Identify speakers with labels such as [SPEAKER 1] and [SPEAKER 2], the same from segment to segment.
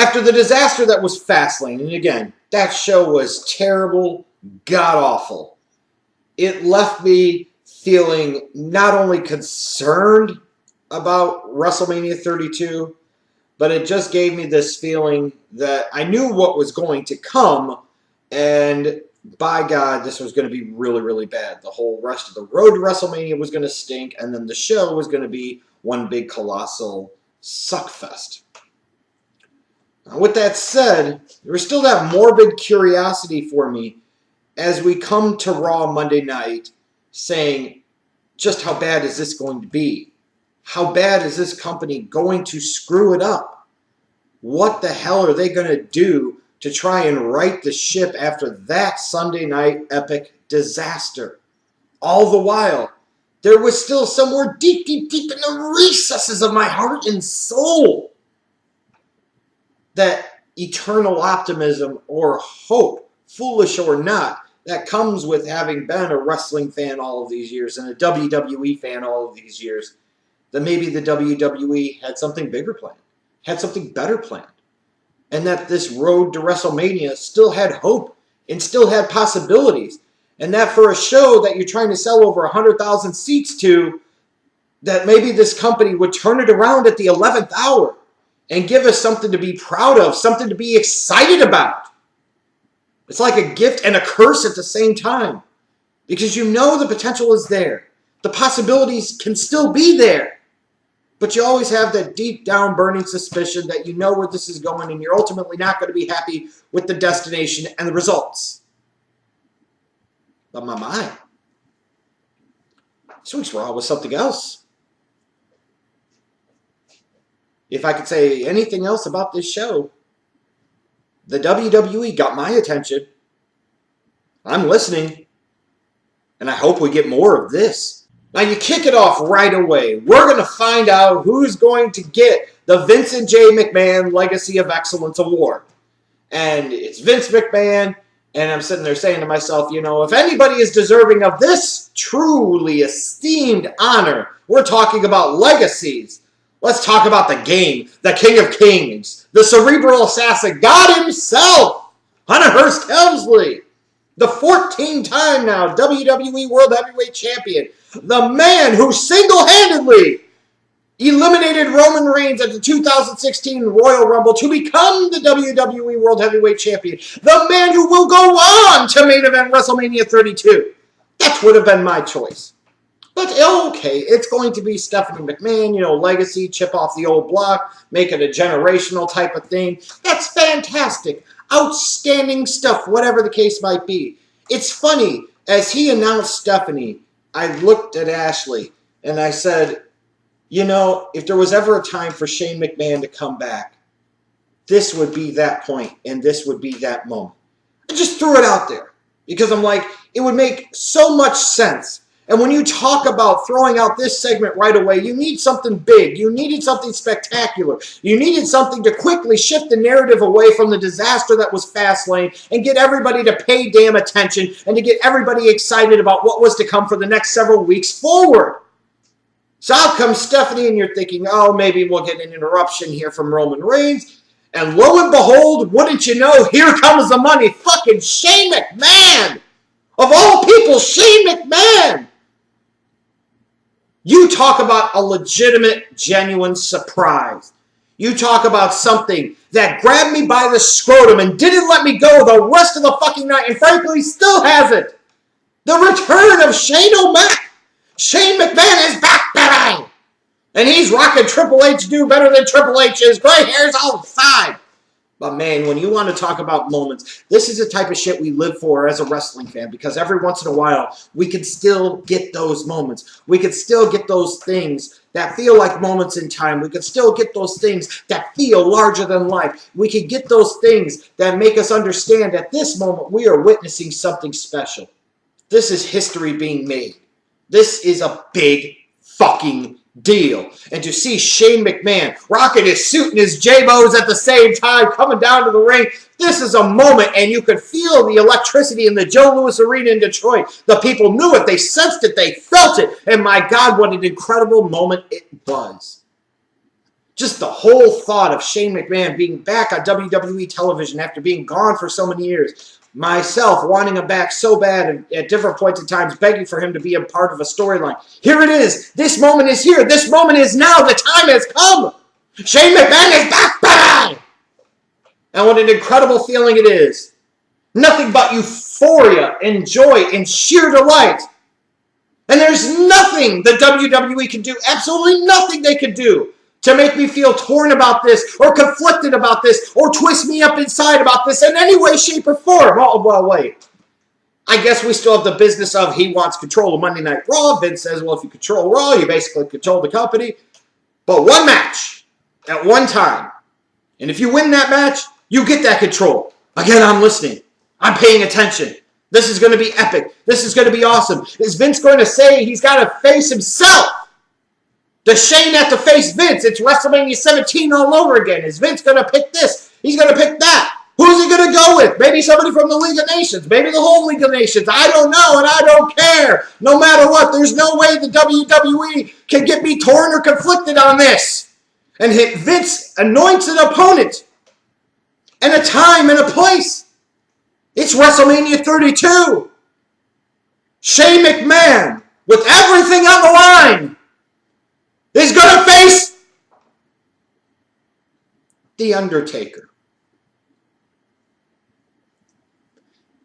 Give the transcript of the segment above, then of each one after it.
[SPEAKER 1] After the disaster that was Fastlane, and again, that show was terrible, god-awful. It left me feeling not only concerned about WrestleMania 32, but it just gave me this feeling that I knew what was going to come, and by God, this was going to be really, really bad. The whole rest of the road to WrestleMania was going to stink, and then the show was going to be one big colossal suckfest. Now, with that said, there was still that morbid curiosity for me as we come to Raw Monday night saying, just how bad is this going to be? How bad is this company going to screw it up? What the hell are they going to do to try and right the ship after that Sunday night epic disaster? All the while, there was still somewhere deep, deep, deep in the recesses of my heart and soul that eternal optimism or hope, foolish or not, that comes with having been a wrestling fan all of these years and a WWE fan all of these years, that maybe the WWE had something bigger planned, had something better planned, and that this road to WrestleMania still had hope and still had possibilities, and that for a show that you're trying to sell over 100,000 seats to, that maybe this company would turn it around at the 11th hour and give us something to be proud of, something to be excited about. It's like a gift and a curse at the same time, because you know the potential is there. The possibilities can still be there, but you always have that deep down burning suspicion that you know where this is going and you're ultimately not going to be happy with the destination and the results. But my, this week's Raw was something else. If I could say anything else about this show, the WWE got my attention. I'm listening. And I hope we get more of this. Now you kick it off right away. We're going to find out who's going to get the Vincent J. McMahon Legacy of Excellence Award. And it's Vince McMahon. And I'm sitting there saying to myself, you know, if anybody is deserving of this truly esteemed honor, we're talking about legacies. Let's talk about the game, the King of Kings, the cerebral assassin, God himself, Hunter Hearst Helmsley, the 14-time now WWE World Heavyweight Champion, the man who single-handedly eliminated Roman Reigns at the 2016 Royal Rumble to become the WWE World Heavyweight Champion, the man who will go on to main event WrestleMania 32. That would have been my choice. But okay, it's going to be Stephanie McMahon, you know, legacy, chip off the old block, make it a generational type of thing. That's fantastic. Outstanding stuff, whatever the case might be. It's funny, as he announced Stephanie, I looked at Ashley and I said, you know, if there was ever a time for Shane McMahon to come back, this would be that point and this would be that moment. I just threw it out there because I'm like, it would make so much sense. And when you talk about throwing out this segment right away, you need something big. You needed something spectacular. You needed something to quickly shift the narrative away from the disaster that was Fastlane and get everybody to pay damn attention and to get everybody excited about what was to come for the next several weeks forward. So out comes Stephanie and you're thinking, oh, maybe we'll get an interruption here from Roman Reigns. And lo and behold, wouldn't you know, here comes the money. Fucking Shane McMahon. Of all people, Shane McMahon. You talk about a legitimate, genuine surprise. You talk about something that grabbed me by the scrotum and didn't let me go the rest of the fucking night, and frankly still hasn't. The return of Shane O'Mac. Shane McMahon is back, baby! And he's rocking Triple H do better than Triple H's. Gray hair's all the side. But man, when you want to talk about moments, this is the type of shit we live for as a wrestling fan, because every once in a while, we can still get those moments. We can still get those things that feel like moments in time. We can still get those things that feel larger than life. We can get those things that make us understand at this moment we are witnessing something special. This is history being made. This is a big fucking deal. And to see Shane McMahon rocking his suit and his J-Bos at the same time coming down to the ring, this is a moment, and you could feel the electricity in the Joe Louis Arena in Detroit. The people knew it, they sensed it, they felt it, and my God, what an incredible moment it was. Just the whole thought of Shane McMahon being back on WWE television after being gone for so many years. Myself wanting him back so bad at different points in times, begging for him to be a part of a storyline. Here it is. This moment is here. This moment is now. The time has come. Shane McMahon is back, baby! And what an incredible feeling it is. Nothing but euphoria and joy and sheer delight. And there's nothing the WWE can do, absolutely nothing they can do to make me feel torn about this or conflicted about this or twist me up inside about this in any way, shape, or form. Oh, well, wait. I guess we still have the business of he wants control of Monday Night Raw. Vince says, well, if you control Raw, you basically control the company. But one match at one time. And if you win that match, you get that control. Again, I'm listening. I'm paying attention. This is going to be epic. This is going to be awesome. Is Vince going to say he's got to face himself? Does Shane have to face Vince? It's WrestleMania 17 all over again. Is Vince going to pick this? He's going to pick that. Who's he going to go with? Maybe somebody from the League of Nations. Maybe the whole League of Nations. I don't know, and I don't care. No matter what, there's no way the WWE can get me torn or conflicted on this. And Vince anoints an opponent and a time and a place. It's WrestleMania 32. Shane McMahon, with everything on the line, is going to face The Undertaker.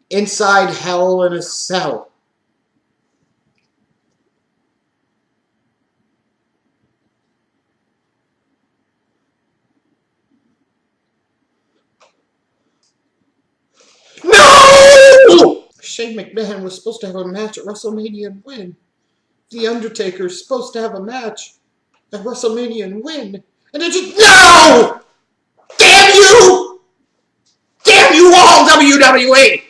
[SPEAKER 1] Inside Hell in a Cell. No! Shane McMahon was supposed to have a match at WrestleMania and win. The Undertaker is supposed to have a match at WrestleMania and win. And it just... No! Damn you! Damn you all, WWE!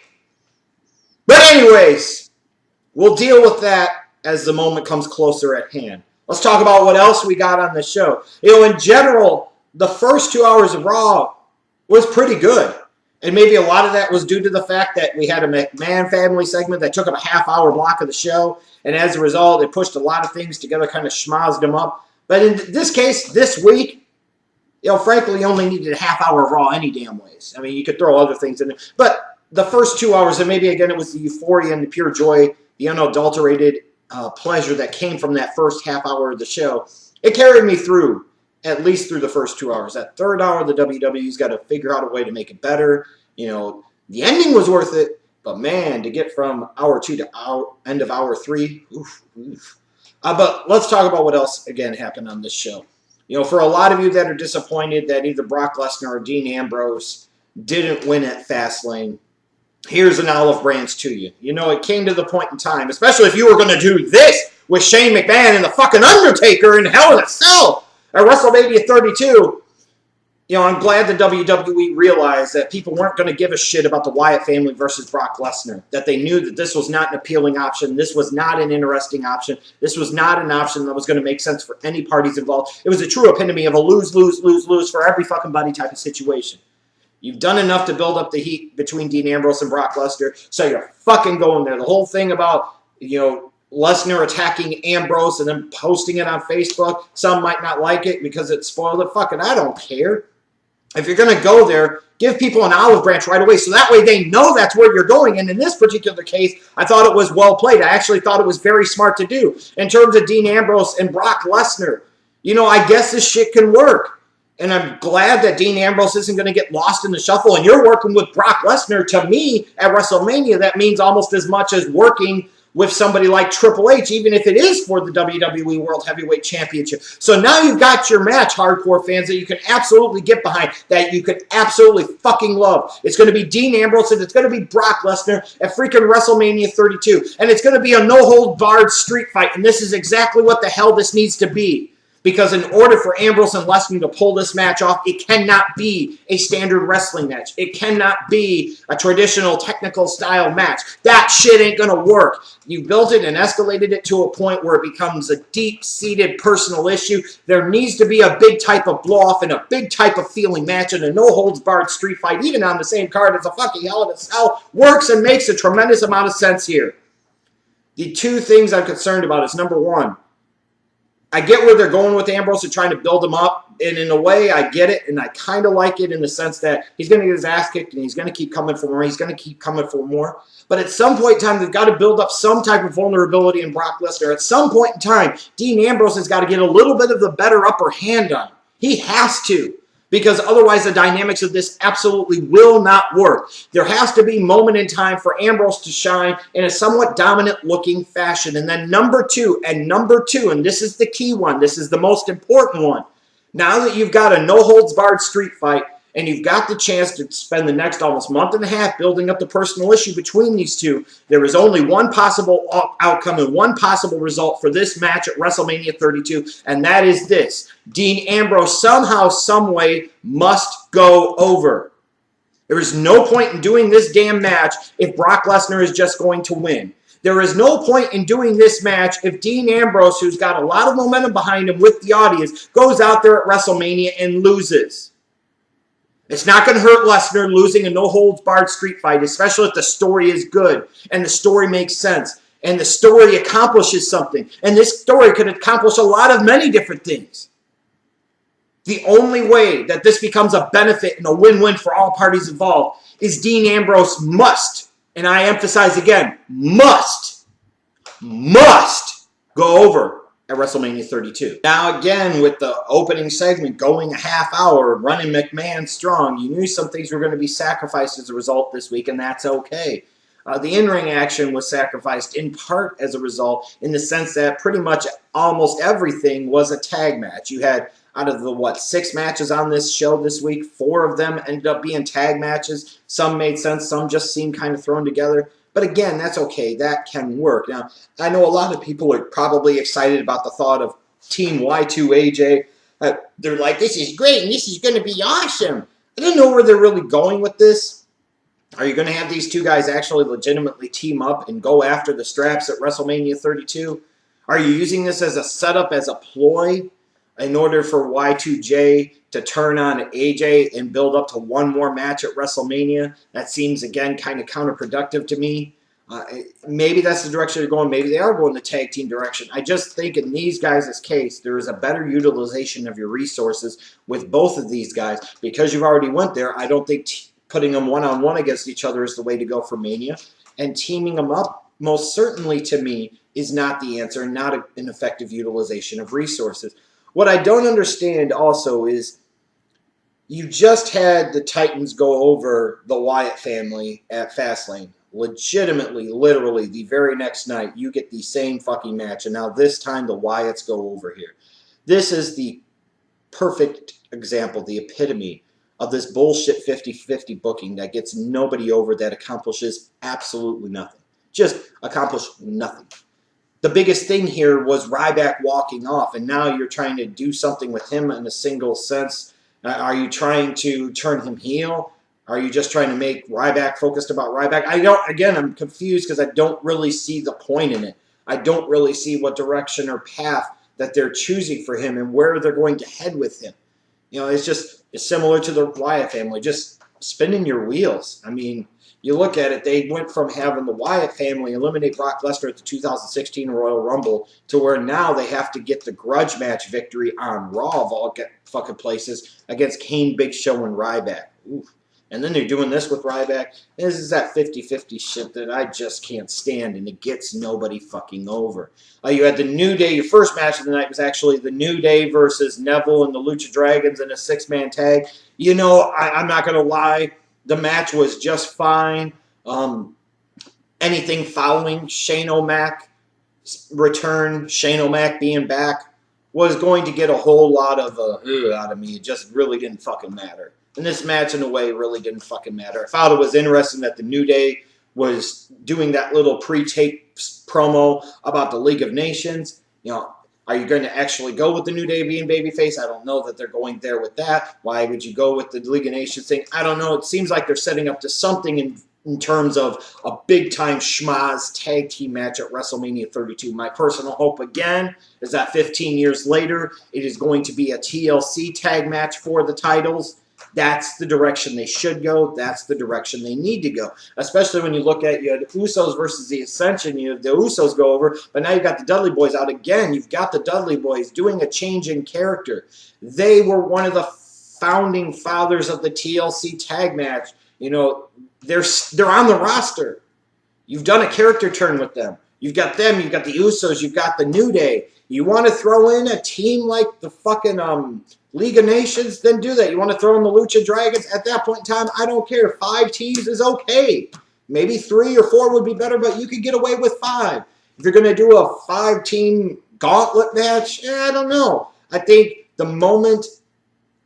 [SPEAKER 1] But anyways, we'll deal with that as the moment comes closer at hand. Let's talk about what else we got on the show. In general, the first 2 hours of Raw was pretty good. And maybe a lot of that was due to the fact that we had a McMahon family segment that took up a half-hour block of the show. And as a result, it pushed a lot of things together, kind of schmozzed them up. But in this case, this week, frankly, you only needed a half-hour of Raw any damn ways. I mean, you could throw other things in it. But the first 2 hours, and maybe, again, it was the euphoria and the pure joy, the unadulterated pleasure that came from that first half hour of the show. It carried me through. At least through the first 2 hours. That third hour, the WWE's got to figure out a way to make it better. The ending was worth it, but man, to get from hour 2 to end of hour 3, oof. But let's talk about what else, again, happened on this show. For a lot of you that are disappointed that either Brock Lesnar or Dean Ambrose didn't win at Fastlane, here's an olive branch to you. It came to the point in time, especially if you were going to do this with Shane McMahon and the fucking Undertaker in Hell in a Cell. At WrestleMania 32, I'm glad the WWE realized that people weren't going to give a shit about the Wyatt family versus Brock Lesnar. That they knew that this was not an appealing option. This was not an interesting option. This was not an option that was going to make sense for any parties involved. It was a true epitome of a lose, lose, lose, lose for every fucking buddy type of situation. You've done enough to build up the heat between Dean Ambrose and Brock Lesnar, so you're fucking going there. The whole thing about, Lesnar attacking Ambrose and then posting it on Facebook. Some might not like it because it spoiled it. Fuck it, I don't care. If you're going to go there, give people an olive branch right away so that way they know that's where you're going. And in this particular case, I thought it was well played. I actually thought it was very smart to do. In terms of Dean Ambrose and Brock Lesnar, I guess this shit can work. And I'm glad that Dean Ambrose isn't going to get lost in the shuffle. And you're working with Brock Lesnar. To me, at WrestleMania, that means almost as much as working with somebody like Triple H, even if it is for the WWE World Heavyweight Championship. So now you've got your match, hardcore fans, that you can absolutely get behind, that you can absolutely fucking love. It's going to be Dean Ambrose, and it's going to be Brock Lesnar at freaking WrestleMania 32. And it's going to be a no-hold-barred street fight, and this is exactly what the hell this needs to be. Because in order for Ambrose and Lesnar to pull this match off, it cannot be a standard wrestling match. It cannot be a traditional technical style match. That shit ain't going to work. You built it and escalated it to a point where it becomes a deep-seated personal issue. There needs to be a big type of blow-off and a big type of feeling match, and a no-holds-barred street fight, even on the same card as a fucking Hell in a Cell, works and makes a tremendous amount of sense here. The two things I'm concerned about is, number one, I get where they're going with Ambrose and trying to build him up. And in a way, I get it. And I kind of like it in the sense that he's going to get his ass kicked and he's going to keep coming for more. He's going to keep coming for more. But at some point in time, they've got to build up some type of vulnerability in Brock Lesnar. At some point in time, Dean Ambrose has got to get a little bit of the better upper hand on him. He has to. Because otherwise the dynamics of this absolutely will not work. There has to be a moment in time for Ambrose to shine in a somewhat dominant-looking fashion. And then number two, and this is the key one, this is the most important one. Now that you've got a no-holds-barred street fight, and you've got the chance to spend the next almost month and a half building up the personal issue between these two, there is only one possible outcome and one possible result for this match at WrestleMania 32, and that is this. Dean Ambrose somehow, someway must go over. There is no point in doing this damn match if Brock Lesnar is just going to win. There is no point in doing this match if Dean Ambrose, who's got a lot of momentum behind him with the audience, goes out there at WrestleMania and loses. It's not going to hurt Lesnar losing a no-holds-barred street fight, especially if the story is good and the story makes sense and the story accomplishes something. And this story could accomplish a lot of many different things. The only way that this becomes a benefit and a win-win for all parties involved is Dean Ambrose must, and I emphasize again, must go over at WrestleMania 32. Now again, with the opening segment going a half hour, running McMahon strong, you knew some things were going to be sacrificed as a result this week, and that's okay. The in-ring action was sacrificed in part as a result in the sense that pretty much almost everything was a tag match. You had, out of the, 6 matches on this show this week, 4 of them ended up being tag matches. Some made sense, some just seemed kind of thrown together. But again, that's okay. That can work. Now, I know a lot of people are probably excited about the thought of Team Y2AJ. They're like, this is great and this is going to be awesome. I don't know where they're really going with this. Are you going to have these two guys actually legitimately team up and go after the straps at WrestleMania 32? Are you using this as a setup, as a ploy, in order for Y2J to turn on AJ and build up to one more match at WrestleMania? That seems, again, kind of counterproductive to me. Maybe that's the direction they're going. Maybe they are going the tag team direction. I just think in these guys' case, there is a better utilization of your resources with both of these guys. Because you've already went there, I don't think putting them one-on-one against each other is the way to go for Mania. And teaming them up, most certainly to me, is not the answer, not an effective utilization of resources. What I don't understand also is you just had the Titans go over the Wyatt family at Fastlane. Legitimately, literally, the very next night, you get the same fucking match. And now this time, the Wyatts go over here. This is the perfect example, the epitome of this bullshit 50-50 booking that gets nobody over, that accomplishes absolutely nothing. Just accomplish nothing. The biggest thing here was Ryback walking off, and now you're trying to do something with him in a single sense. Are you trying to turn him heel? Are you just trying to make Ryback focused about Ryback? I'm confused because I don't really see the point in it. I don't really see what direction or path that they're choosing for him and where they're going to head with him. You know, it's similar to the Wyatt family, just spinning your wheels. I mean, you look at it, they went from having the Wyatt family eliminate Brock Lesnar at the 2016 Royal Rumble to where now they have to get the grudge match victory on Raw of all fucking places against Kane, Big Show, and Ryback. Oof. And then they're doing this with Ryback. This is that 50-50 shit that I just can't stand, and it gets nobody fucking over. You had the New Day. Your first match of the night was actually the New Day versus Neville and the Lucha Dragons in a 6-man tag. You know, I'm not going to lie. The match was just fine. Anything following Shane O'Mac's return, Shane O'Mac being back, was going to get a whole lot of out of me. It just really didn't fucking matter. And this match, in a way, really didn't fucking matter. I thought it was interesting that the New Day was doing that little pre-tape promo about the League of Nations. You know, are you going to actually go with the New Day being babyface? I don't know that they're going there with that. Why would you go with the League of Nations thing? I don't know. It seems like they're setting up to something in terms of a big-time schmaz tag team match at WrestleMania 32. My personal hope, again, is that 15 years later, it is going to be a TLC tag match for the titles. That's the direction they should go. That's the direction they need to go. Especially when you look at, you had the Usos versus the Ascension. You have the Usos go over, but now you've got the Dudley Boys out again. You've got the Dudley Boys doing a change in character. They were one of the founding fathers of the TLC tag match. You know, they're on the roster. You've done a character turn with them. You've got them. You've got the Usos. You've got the New Day. You want to throw in a team like the fucking League of Nations, then do that. You want to throw in the Lucha Dragons? At that point in time, I don't care. 5 teams is okay. Maybe 3 or 4 would be better, but you could get away with 5. If you're going to do a 5-team gauntlet match, I don't know. I think the moment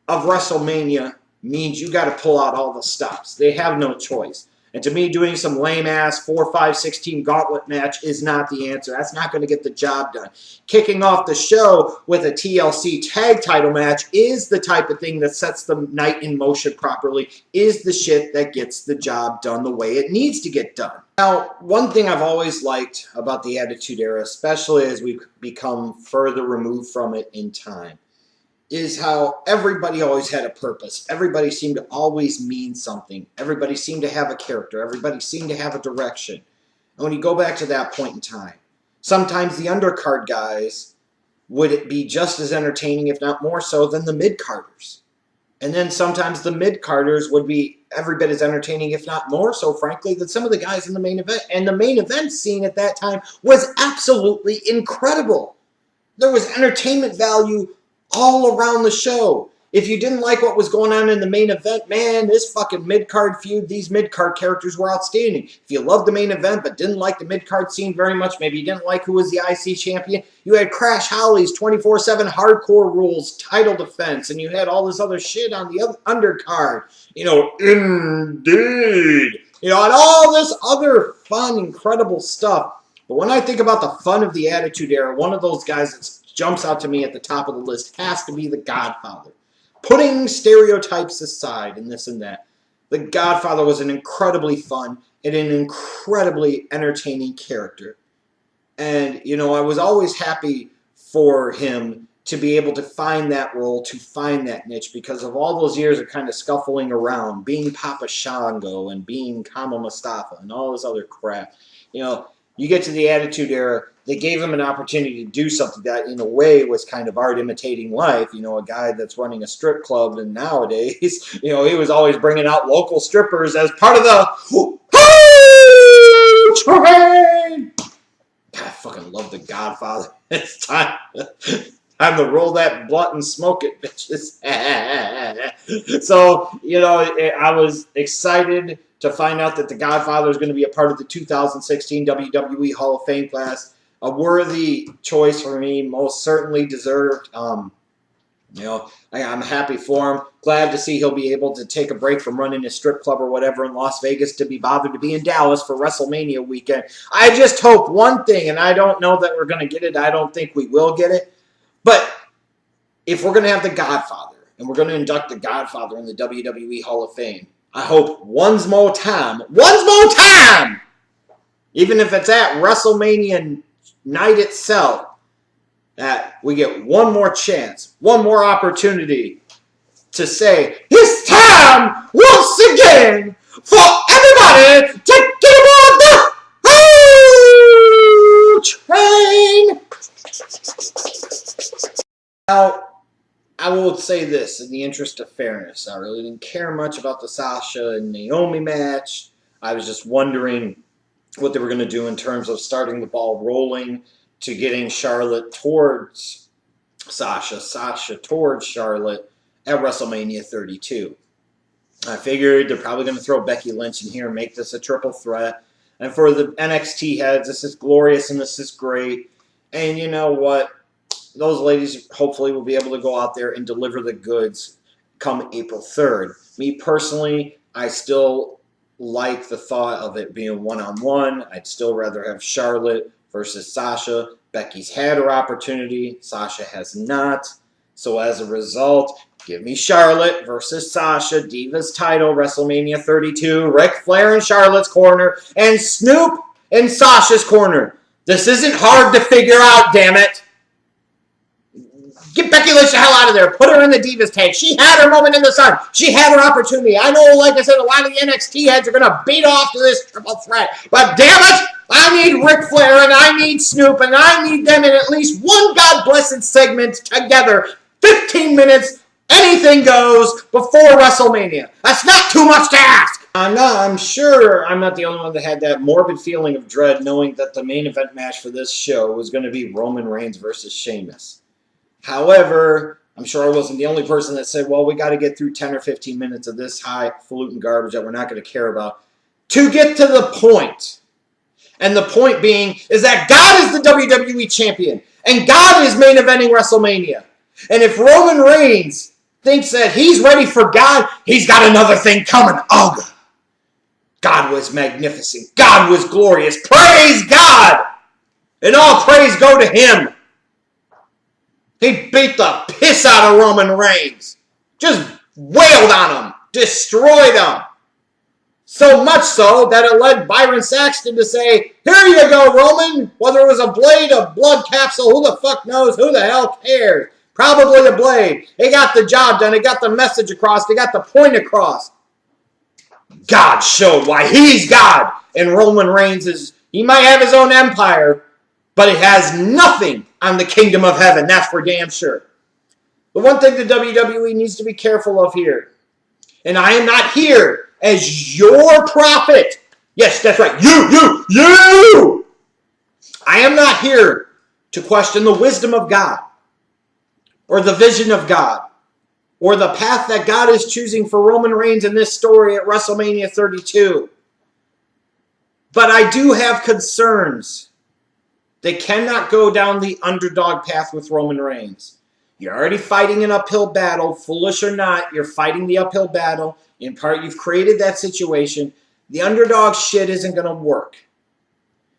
[SPEAKER 1] of WrestleMania means you got to pull out all the stops. They have no choice. And to me, doing some lame-ass 4, 5, 6-team gauntlet match is not the answer. That's not going to get the job done. Kicking off the show with a TLC tag title match is the type of thing that sets the night in motion properly, is the shit that gets the job done the way it needs to get done. Now, one thing I've always liked about the Attitude Era, especially as we become further removed from it in time, is how everybody always had a purpose. Everybody seemed to always mean something. Everybody seemed to have a character. Everybody seemed to have a direction. And when you go back to that point in time, sometimes the undercard guys would be just as entertaining, if not more so, than the mid-carders. And then sometimes the mid-carders would be every bit as entertaining, if not more so, frankly, than some of the guys in the main event. And the main event scene at that time was absolutely incredible. There was entertainment value all around the show. If you didn't like what was going on in the main event, man, this fucking mid-card feud, these mid-card characters were outstanding. If you loved the main event but didn't like the mid-card scene very much, maybe you didn't like who was the IC champion, you had Crash Holly's 24/7 hardcore rules title defense, and you had all this other shit on the undercard. You know, indeed. You know, and all this other fun, incredible stuff. But when I think about the fun of the Attitude Era, one of those guys that jumps out to me at the top of the list has to be the Godfather. Putting stereotypes aside and this and that, the Godfather was an incredibly fun and an incredibly entertaining character. And, you know, I was always happy for him to be able to find that role, to find that niche, because of all those years of kind of scuffling around, being Papa Shango and being Kama Mustafa and all this other crap. You know, you get to the Attitude Era, they gave him an opportunity to do something that, in a way, was kind of art imitating life. You know, a guy that's running a strip club, and nowadays, you know, he was always bringing out local strippers as part of the train. God, I fucking love the Godfather. It's time to roll that blunt and smoke it, bitches. So, you know, I was excited to find out that the Godfather is going to be a part of the 2016 WWE Hall of Fame class. A worthy choice for me, most certainly deserved. You know, I'm happy for him. Glad to see he'll be able to take a break from running a strip club or whatever in Las Vegas to be bothered to be in Dallas for WrestleMania weekend. I just hope one thing, and I don't know that we're going to get it. I don't think we will get it. But if we're going to have the Godfather, and we're going to induct the Godfather in the WWE Hall of Fame, I hope one more time, even if it's at WrestleMania night itself, that we get one more chance, one more opportunity to say, it's time once again for everybody to get aboard the train. Now, I will say this in the interest of fairness. I really didn't care much about the Sasha and Naomi match. I was just wondering what they were going to do in terms of starting the ball rolling to getting Charlotte towards Sasha towards Charlotte at WrestleMania 32. I figured they're probably going to throw Becky Lynch in here and make this a triple threat. And for the NXT heads, this is glorious and this is great. And you know what? Those ladies hopefully will be able to go out there and deliver the goods come April 3rd. Me personally, I still like the thought of it being one-on-one. I'd still rather have Charlotte versus Sasha. Becky's had her opportunity. Sasha has not. So as a result, give me Charlotte versus Sasha. Divas title, WrestleMania 32. Ric Flair in Charlotte's corner. And Snoop in Sasha's corner. This isn't hard to figure out, damn it. Get Becky Lynch the hell out of there. Put her in the Divas tank. She had her moment in the sun. She had her opportunity. I know, like I said, a lot of the NXT heads are going to beat off to this triple threat. But damn it, I need Ric Flair and I need Snoop and I need them in at least one God-blessed segment together. 15 minutes, anything goes before WrestleMania. That's not too much to ask. I'm sure I'm not the only one that had that morbid feeling of dread knowing that the main event match for this show was going to be Roman Reigns versus Sheamus. However, I'm sure I wasn't the only person that said, well, we got to get through 10 or 15 minutes of this highfalutin garbage that we're not going to care about to get to the point. And the point being is that God is the WWE champion and God is main eventing WrestleMania. And if Roman Reigns thinks that he's ready for God, he's got another thing coming. Oh, God was magnificent. God was glorious. Praise God! And all praise go to him. He beat the piss out of Roman Reigns. Just wailed on him. Destroyed him. So much so that it led Byron Saxton to say, here you go, Roman. Whether it was a blade, a blood capsule, who the fuck knows? Who the hell cares? Probably a blade. It got the job done. It got the message across. It got the point across. God showed why he's God. And Roman Reigns he might have his own empire, but it has nothing on the kingdom of heaven. That's for damn sure. The one thing the WWE needs to be careful of here, and I am not here as your prophet. Yes, that's right. You! I am not here to question the wisdom of God or the vision of God or the path that God is choosing for Roman Reigns in this story at WrestleMania 32. But I do have concerns. They cannot go down the underdog path with Roman Reigns. You're already fighting an uphill battle. Foolish or not, you're fighting the uphill battle. In part, you've created that situation. The underdog shit isn't going to work.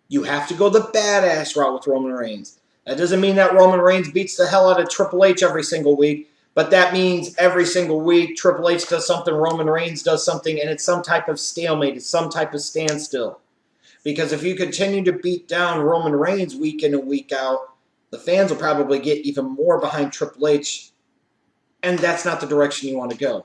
[SPEAKER 1] You have to go the badass route with Roman Reigns. That doesn't mean that Roman Reigns beats the hell out of Triple H every single week. But that means every single week, Triple H does something, Roman Reigns does something, and it's some type of stalemate. It's some type of standstill. Because if you continue to beat down Roman Reigns week in and week out, the fans will probably get even more behind Triple H, and that's not the direction you want to go.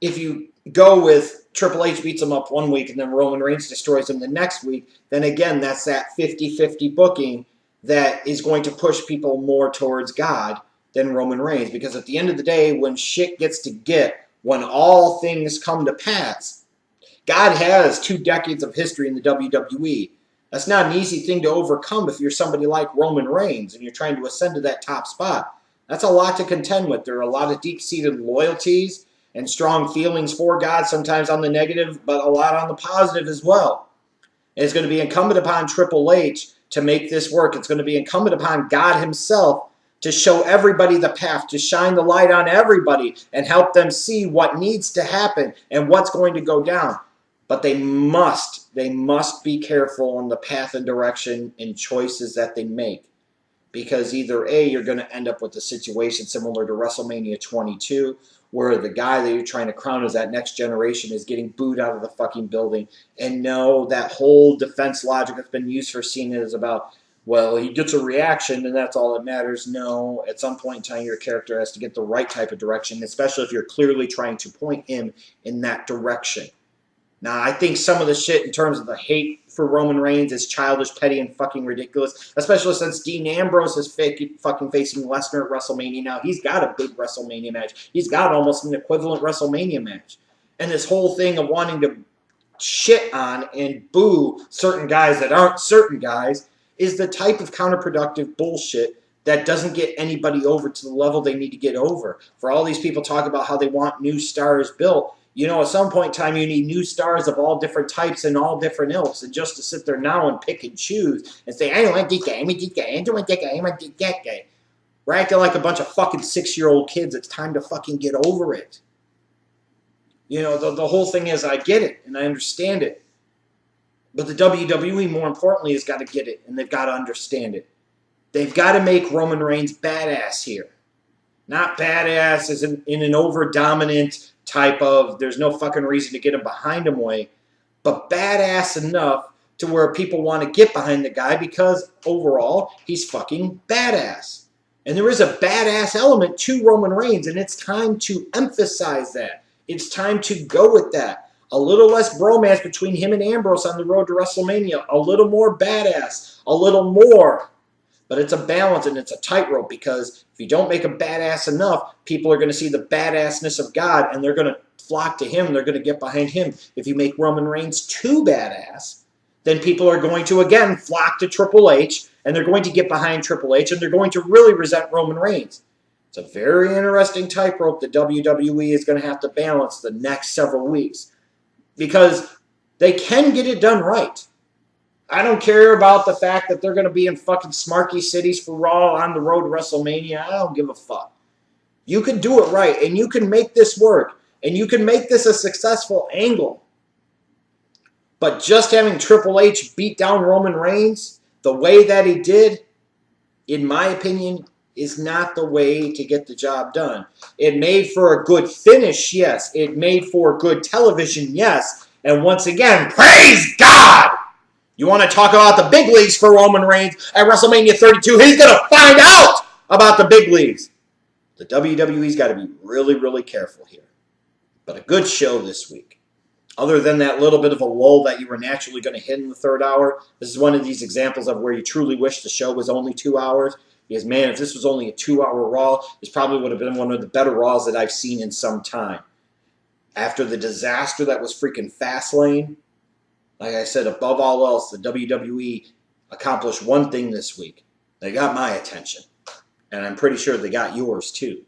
[SPEAKER 1] If you go with Triple H beats him up one week and then Roman Reigns destroys him the next week, then again, that's that 50-50 booking that is going to push people more towards God than Roman Reigns. Because at the end of the day, when shit gets to get, when all things come to pass, God has 2 decades of history in the WWE. That's not an easy thing to overcome if you're somebody like Roman Reigns and you're trying to ascend to that top spot. That's a lot to contend with. There are a lot of deep-seated loyalties and strong feelings for God, sometimes on the negative, but a lot on the positive as well. And it's going to be incumbent upon Triple H to make this work. It's going to be incumbent upon God himself to show everybody the path, to shine the light on everybody and help them see what needs to happen and what's going to go down. But they must be careful on the path and direction and choices that they make. Because either A, you're going to end up with a situation similar to WrestleMania 22, where the guy that you're trying to crown as that next generation is getting booed out of the fucking building. And no, that whole defense logic that's been used for Cena is about, well, he gets a reaction and that's all that matters. No, at some point in time, your character has to get the right type of direction, especially if you're clearly trying to point him in that direction. Now, I think some of the shit in terms of the hate for Roman Reigns is childish, petty, and fucking ridiculous, especially since Dean Ambrose is fucking facing Lesnar at WrestleMania now. He's got a big WrestleMania match. He's got almost an equivalent WrestleMania match. And this whole thing of wanting to shit on and boo certain guys that aren't certain guys is the type of counterproductive bullshit that doesn't get anybody over to the level they need to get over. For all these people talk about how they want new stars built, you know, at some point in time, you need new stars of all different types and all different ilks. And just to sit there now and pick and choose and say, I don't want this guy, I want this guy, I don't want that guy, I want that guy. We're acting like a bunch of fucking 6-year-old kids. It's time to fucking get over it. You know, the whole thing is, I get it and I understand it. But the WWE, more importantly, has got to get it and they've got to understand it. They've got to make Roman Reigns badass here. Not badass as in an over-dominant type of there's no fucking reason to get him behind him way, but badass enough to where people want to get behind the guy because overall he's fucking badass. And there is a badass element to Roman Reigns, and it's time to emphasize that. It's time to go with that. A little less bromance between him and Ambrose on the road to WrestleMania. A little more badass. A little more. But it's a balance and it's a tightrope, because if you don't make him badass enough, people are going to see the badassness of God and they're going to flock to him. They're going to get behind him. If you make Roman Reigns too badass, then people are going to, again, flock to Triple H, and they're going to get behind Triple H, and they're going to really resent Roman Reigns. It's a very interesting tightrope that WWE is going to have to balance the next several weeks, because they can get it done right. I don't care about the fact that they're going to be in fucking smarky cities for Raw on the road to WrestleMania. I don't give a fuck. You can do it right, and you can make this work, and you can make this a successful angle. But just having Triple H beat down Roman Reigns the way that he did, in my opinion, is not the way to get the job done. It made for a good finish, yes. It made for good television, yes. And once again, praise God! You want to talk about the big leagues for Roman Reigns at WrestleMania 32? He's going to find out about the big leagues. The WWE's got to be really, really careful here. But a good show this week. Other than that little bit of a lull that you were naturally going to hit in the third hour, this is one of these examples of where you truly wish the show was only 2 hours. Because, man, if this was only a 2-hour Raw, this probably would have been one of the better Raws that I've seen in some time. After the disaster that was freaking Fastlane, like I said, above all else, the WWE accomplished one thing this week. They got my attention. And I'm pretty sure they got yours, too.